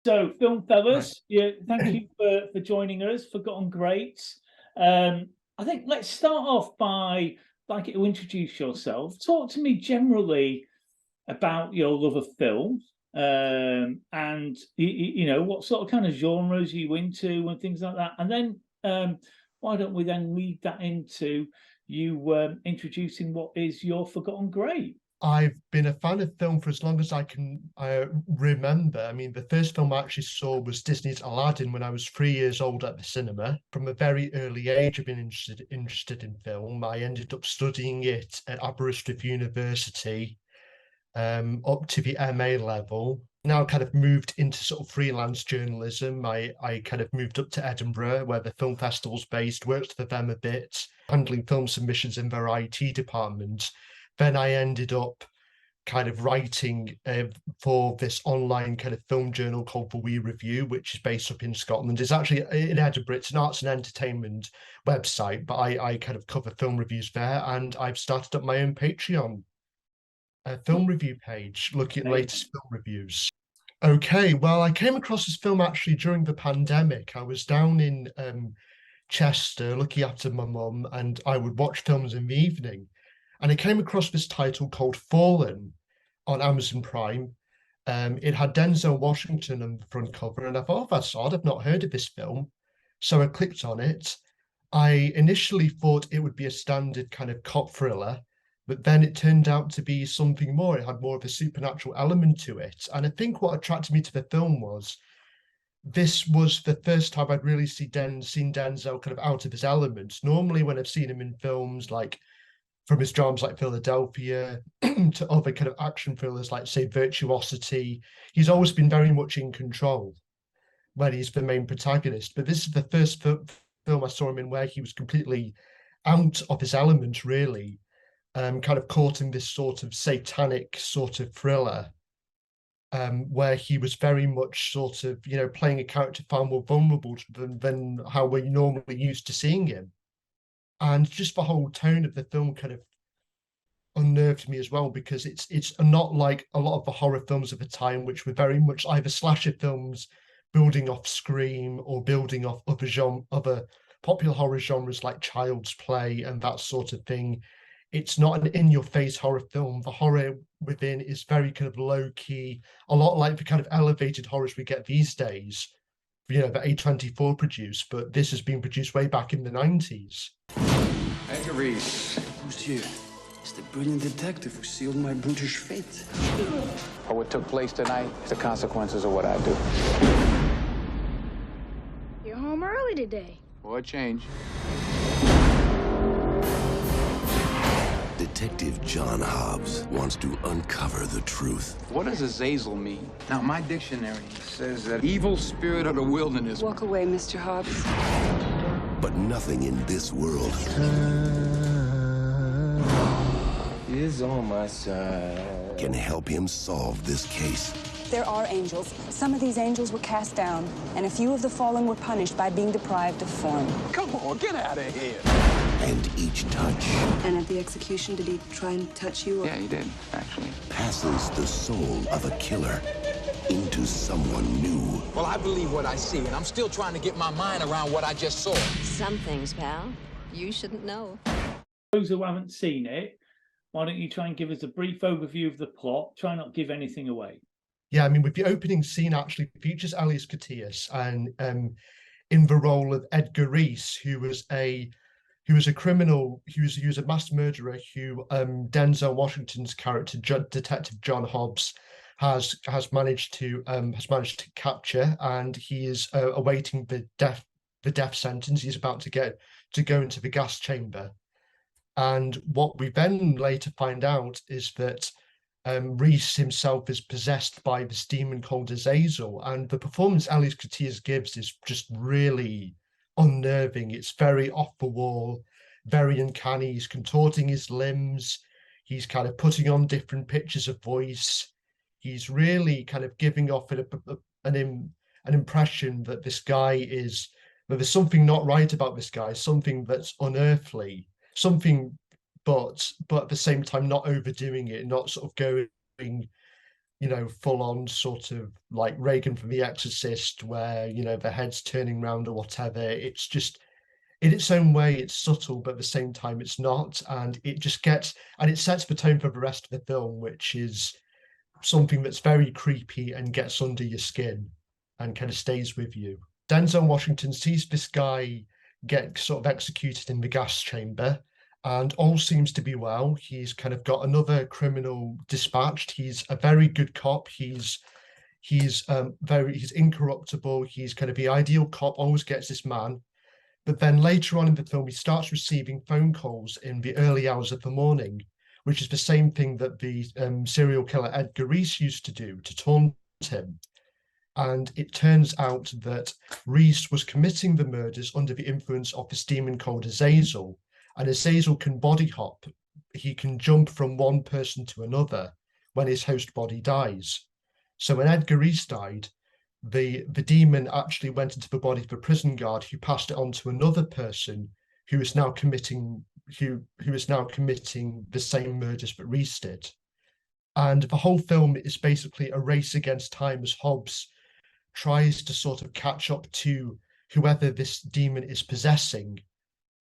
So, Film Fellas, Right. yeah, thank you for joining us, Forgotten Greats. I think let's start off by like to introduce yourself. Talk to me generally about your love of film, and you know what sort of kind of genres you into and things like that. And then why don't we then lead that into you introducing what is your Forgotten Great? I've been a fan of film for as long as I can remember. I mean, the first film I actually saw was Disney's Aladdin when I was 3 years old at the cinema. From a very early age, I've been interested in film. I ended up studying it at Aberystwyth University, up to the MA level. Now kind of moved into sort of freelance journalism. I kind of moved up to Edinburgh, where the film festival's based, worked for them a bit, handling film submissions in their IT department. Then I ended up kind of writing for this online kind of film journal called The Wee Review, which is based up in Scotland. It's actually in Edinburgh. It's an arts and entertainment website, but I kind of cover film reviews there. And I've started up my own Patreon film review page, looking at latest film reviews. Okay, well, I came across this film actually during the pandemic. I was down in Chester looking after my mum, and I would watch films in the evening. And I came across this title called Fallen on Amazon Prime. It had Denzel Washington on the front cover, and I thought, oh, that's odd. I've not heard of this film. So I clicked on it. I initially thought it would be a standard kind of cop thriller, but then it turned out to be something more. It had more of a supernatural element to it. And I think what attracted me to the film was this was the first time I'd really seen Denzel kind of out of his element. Normally, when I've seen him in films like from his dramas like Philadelphia to other kind of action thrillers like, say, Virtuosity, he's always been very much in control when he's the main protagonist. But this is the first film I saw him in where he was completely out of his element, really, kind of caught in this sort of satanic sort of thriller, where he was very much sort of, you know, playing a character far more vulnerable than how we're normally used to seeing him. And just the whole tone of the film kind of unnerved me as well, because it's not like a lot of the horror films of the time, which were very much either slasher films building off Scream or building off other popular horror genres like Child's Play and that sort of thing. It's not an in-your-face horror film. The horror within is very kind of low-key, a lot like the kind of elevated horrors we get these days, you know, that A24 produced, but this has been produced way back in the 90s. Edgar Reese. Who's here? It's the brilliant detective who sealed my brutish fate. Or what took place tonight is the consequences of what I do. You're home early today. For a change. Detective John Hobbs wants to uncover the truth. What does Azazel mean? Now, my dictionary says that evil spirit of the wilderness. Walk away, Mr. Hobbs. But nothing in this world Is on my side. can help him solve this case. There are angels. Some of these angels were cast down, and a few of the fallen were punished by being deprived of form. Come on, get out of here. And each touch And at the execution, did he try and touch you? Yeah, he did, actually. passes the soul of a killer into someone new. Well, I believe what I see, and I'm still trying to get my mind around what I just saw. Some things, pal, you shouldn't know. Those who haven't seen it, why don't you try and give us a brief overview of the plot? Try not give anything away. Yeah, I mean, with the opening scene actually features Elias Koteas and in the role of Edgar Reese, who was a criminal, he was a mass murderer who Denzel Washington's character, Detective John Hobbs, has managed to capture, and he is awaiting the death sentence. He's about to go into the gas chamber. And what we then later find out is that Reese himself is possessed by this demon called Azazel, and the performance Elias Koteas gives is just really unnerving. It's very off the wall, very uncanny. He's contorting his limbs. He's kind of putting on different pitches of voice. He's really kind of giving off an impression that this guy is, that there's something not right about this guy, something that's unearthly, something, but at the same time not overdoing it, not sort of going you know, full on sort of like Reagan from The Exorcist, where, you know, the head's turning round or whatever. It's just, in its own way, it's subtle, but at the same time, it's not. And it just gets, and it sets the tone for the rest of the film, which is something that's very creepy and gets under your skin and kind of stays with you. Denzel Washington sees this guy get sort of executed in the gas chamber, and all seems to be well. He's kind of got another criminal dispatched. He's a very good cop. He's incorruptible. He's kind of the ideal cop, always gets this man. But then later on in the film, he starts receiving phone calls in the early hours of the morning, which is the same thing that the serial killer Edgar Reese used to do to taunt him. And it turns out that Reese was committing the murders under the influence of this demon called Azazel. And Azazel can body hop. He can jump from one person to another when his host body dies. So when Edgar Reese died, the demon actually went into the body of a prison guard who passed it on to another person who is now committing the same murders that Reese did. And the whole film is basically a race against time as Hobbs tries to sort of catch up to whoever this demon is possessing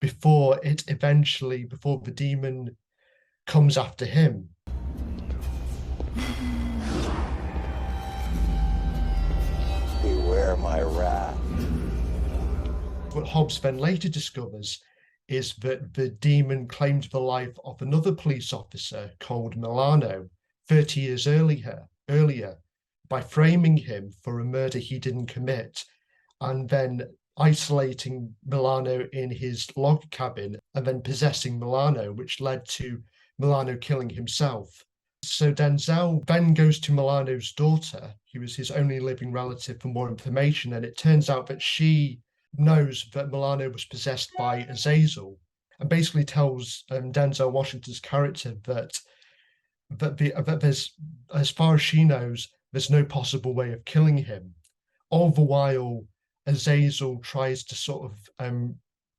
before the demon comes after him. Beware my wrath. What Hobbs then later discovers is that the demon claimed the life of another police officer called Milano 30 years earlier by framing him for a murder he didn't commit, and then isolating Milano in his log cabin and then possessing Milano, which led to Milano killing himself. So Denzel then goes to Milano's daughter, who is his only living relative, for more information, and it turns out that she knows that Milano was possessed by Azazel, and basically tells Denzel Washington's character that there's, as far as she knows, there's no possible way of killing him. All the while, Azazel tries to sort of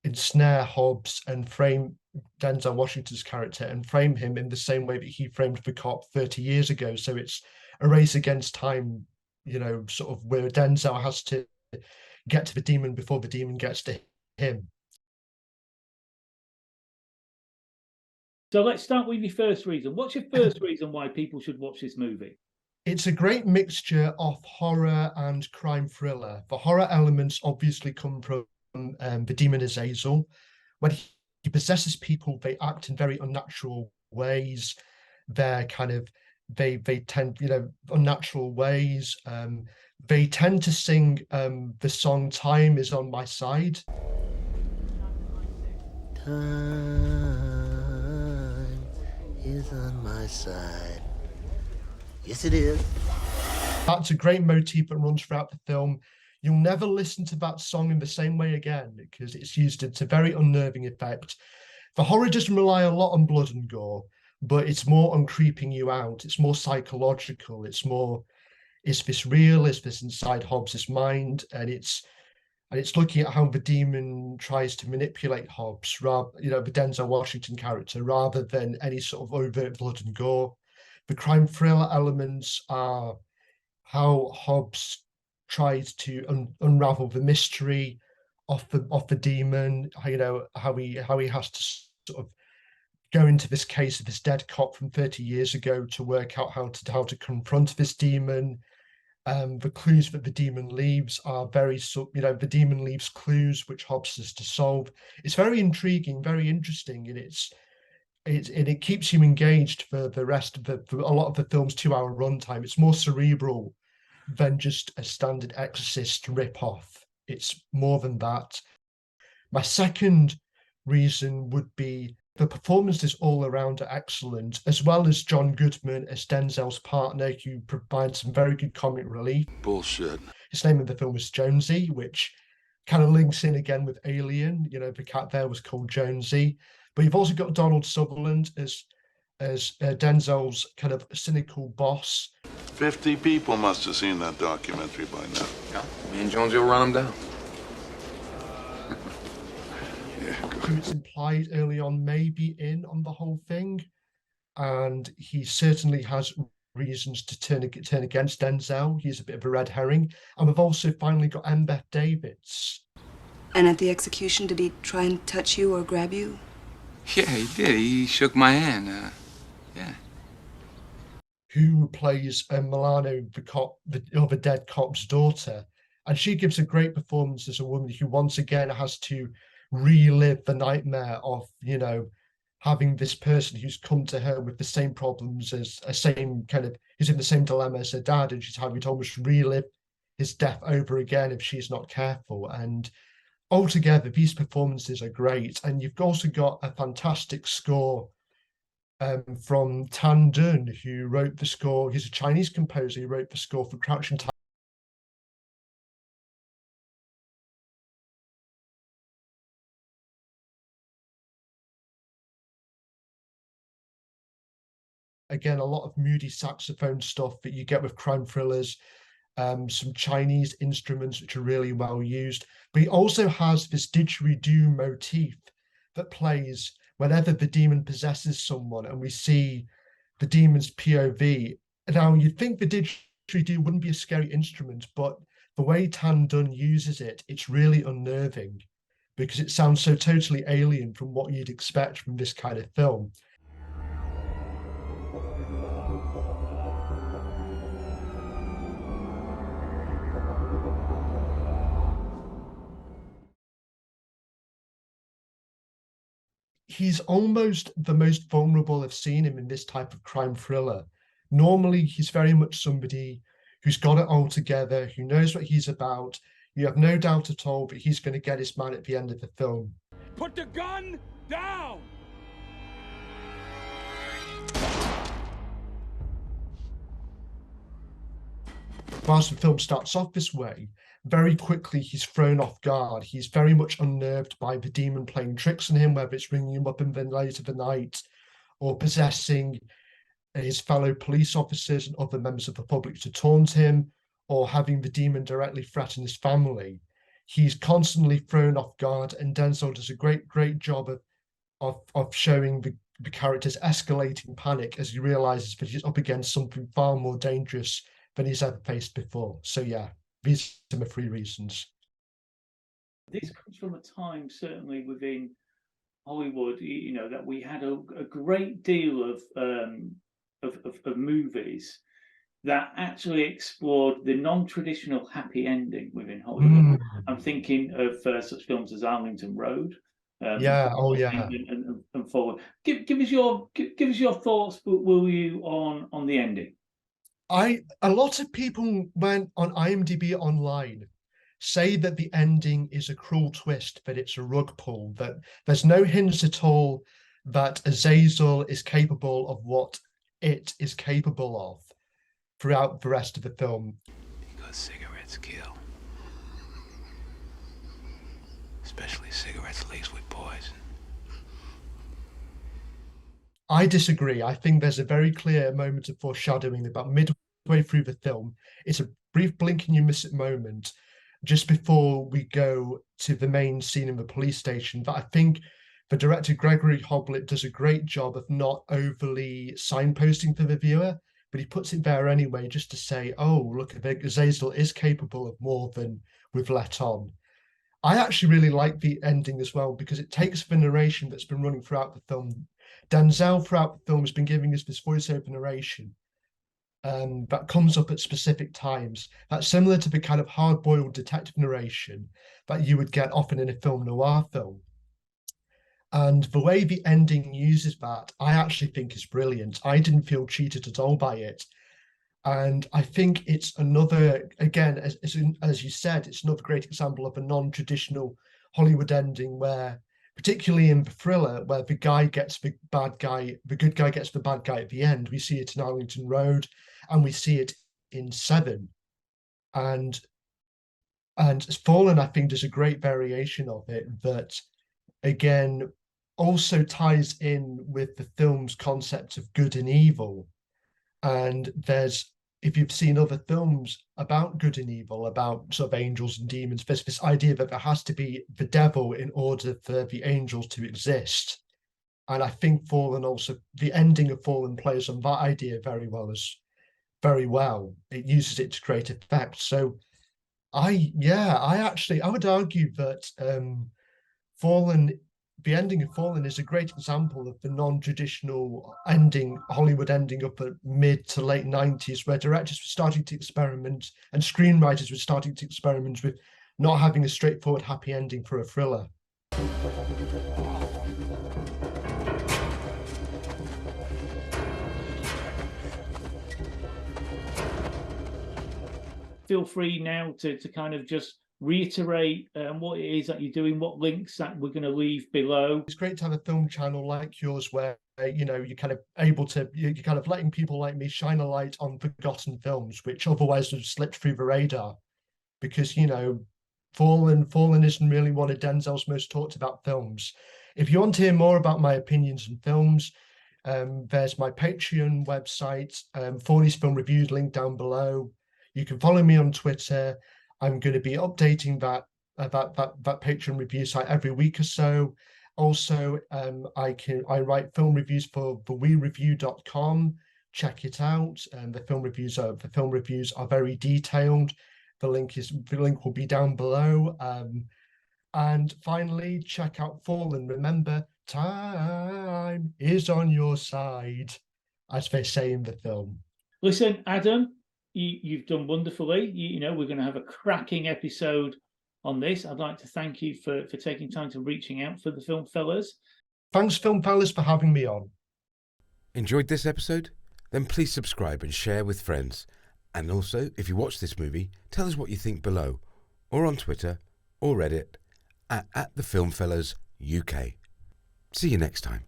ensnare Hobbs and frame Denzel Washington's character and frame him in the same way that he framed the cop 30 years ago. So it's a race against time, you know, sort of where Denzel has to get to the demon before the demon gets to him. So let's start with your first reason. What's your first reason why people should watch this movie? It's a great mixture of horror and crime thriller. The horror elements obviously come from the demon Azazel. When he possesses people, they act in very unnatural ways. They're kind of, they tend, you know, unnatural ways. They tend to sing the song "Time Is on My Side." Time is on my side. Yes, it is. That's a great motif that runs throughout the film. You'll never listen to that song in the same way again because it's used to very unnerving effect. The horror doesn't rely a lot on blood and gore, but it's more on creeping you out. It's more psychological. It's more, is this real? Is this inside Hobbs's mind? And it's looking at how the demon tries to manipulate Hobbs, rather, you know, the Denzel Washington character, rather than any sort of overt blood and gore. The crime thriller elements are how Hobbs tries to unravel the mystery of the demon. You know, how he has to sort of go into this case of this dead cop from 30 years ago to work out how to confront this demon. The clues that the demon leaves are the demon leaves clues which Hobbs has to solve. It's very intriguing, very interesting, and it keeps you engaged for the rest of for a lot of the film's 2-hour runtime. It's more cerebral than just a standard Exorcist rip-off. It's more than that. My second reason would be the performances all around are excellent, as well as John Goodman as Denzel's partner, who provides some very good comic relief. Bullshit. His name in the film was Jonesy, which kind of links in again with Alien. You know, the cat there was called Jonesy. But you've also got Donald Sutherland as Denzel's kind of cynical boss. 50 people must have seen that documentary by now. Yeah, me and Jonesy will run them down. Who it's implied early on may be in on the whole thing. And he certainly has reasons to turn against Denzel. He's a bit of a red herring. And we've also finally got Embeth Davidtz. And at the execution, did he try and touch you or grab you? Yeah, he did. He shook my hand. Yeah. Who plays Milano, the other dead cop's daughter. And she gives a great performance as a woman who once again has to relive the nightmare of, you know, having this person who's come to her with the same problems as who's in the same dilemma as her dad, and she's having to almost relive his death over again if she's not careful. And altogether, these performances are great. And you've also got a fantastic score from Tan Dun, who wrote the score. He's a Chinese composer who wrote the score for Crouching Tiger. Again, a lot of moody saxophone stuff that you get with crime thrillers, some Chinese instruments which are really well used. But he also has this didgeridoo motif that plays whenever the demon possesses someone, and we see the demon's POV. Now, you'd think the didgeridoo wouldn't be a scary instrument, but the way Tan Dun uses it, it's really unnerving because it sounds so totally alien from what you'd expect from this kind of film. He's almost the most vulnerable I've seen him in this type of crime thriller. Normally, he's very much somebody who's got it all together, who knows what he's about. You have no doubt at all that he's going to get his man at the end of the film. Put the gun down! Whilst the film starts off this way, very quickly he's thrown off guard. He's very much unnerved by the demon playing tricks on him, whether it's ringing him up in the late of the night or possessing his fellow police officers and other members of the public to taunt him, or having the demon directly threaten his family. He's constantly thrown off guard, and Denzel does a great job of showing the character's escalating panic as he realizes that he's up against something far more dangerous than he's ever faced before. So yeah, these are my 3 reasons. This comes from a time, certainly within Hollywood, you know, that we had a great deal of movies that actually explored the non-traditional happy ending within Hollywood. I'm thinking of such films as Arlington Road. And forward. Give us your thoughts, will you, on the ending? A lot of people went on IMDb online say that the ending is a cruel twist, that it's a rug pull, that there's no hints at all that Azazel is capable of what it is capable of throughout the rest of the film. Because cigarettes kill. Especially cigarettes laced with poison. I disagree. I think there's a very clear moment of foreshadowing about midway through the film. It's a brief blink and you miss it moment just before we go to the main scene in the police station that I think the director Gregory Hoblit does a great job of not overly signposting for the viewer, but he puts it there anyway just to say, oh, look, Azazel is capable of more than we've let on. I actually really like the ending as well because it takes the narration that's been running throughout the film. Denzel throughout the film has been giving us this voiceover narration that comes up at specific times. That's similar to the kind of hard-boiled detective narration that you would get often in a film noir film. And the way the ending uses that, I actually think is brilliant. I didn't feel cheated at all by it. And I think it's another, again, as you said, it's another great example of a non-traditional Hollywood ending where, particularly in the thriller, where the guy gets the bad guy, the good guy gets the bad guy at the end. We see it in Arlington Road, and we see it in Seven. And Fallen, I think, does a great variation of it that, again, also ties in with the film's concept of good and evil. And there's, if you've seen other films about good and evil, about sort of angels and demons, there's this idea that there has to be the devil in order for the angels to exist. And I think Fallen also, the ending of Fallen plays on that idea very well very well. It uses it to create effect. So I would argue that the ending of Fallen is a great example of the non-traditional Hollywood ending up at mid to late 90s, where directors were starting to experiment and screenwriters were starting to experiment with not having a straightforward happy ending for a thriller. Feel free now to kind of just reiterate what it is that you're doing, what links that we're going to leave below. It's great to have a film channel like yours where, you're kind of able to, you're kind of letting people like me shine a light on forgotten films, which otherwise would have slipped through the radar. Because, Fallen isn't really one of Denzel's most talked about films. If you want to hear more about my opinions on films, there's my Patreon website, Thorny's Film Reviews, link down below. You can follow me on Twitter. I'm going to be updating that Patreon review site every week or so. Also, I write film reviews for wereview.com. Check it out. And the film reviews are very detailed. The link will be down below. And finally, check out Fallen. Remember, time is on your side, as they say in the film. Listen, Adam, you've done wonderfully. We're going to have a cracking episode on this. I'd like to thank you for taking time to reaching out for the Film Fellas. Thanks, Film Fellas, for having me on. Enjoyed this episode? Then please subscribe and share with friends. And also, if you watch this movie, tell us what you think below, or on Twitter or Reddit at the Film Fellas UK. See you next time.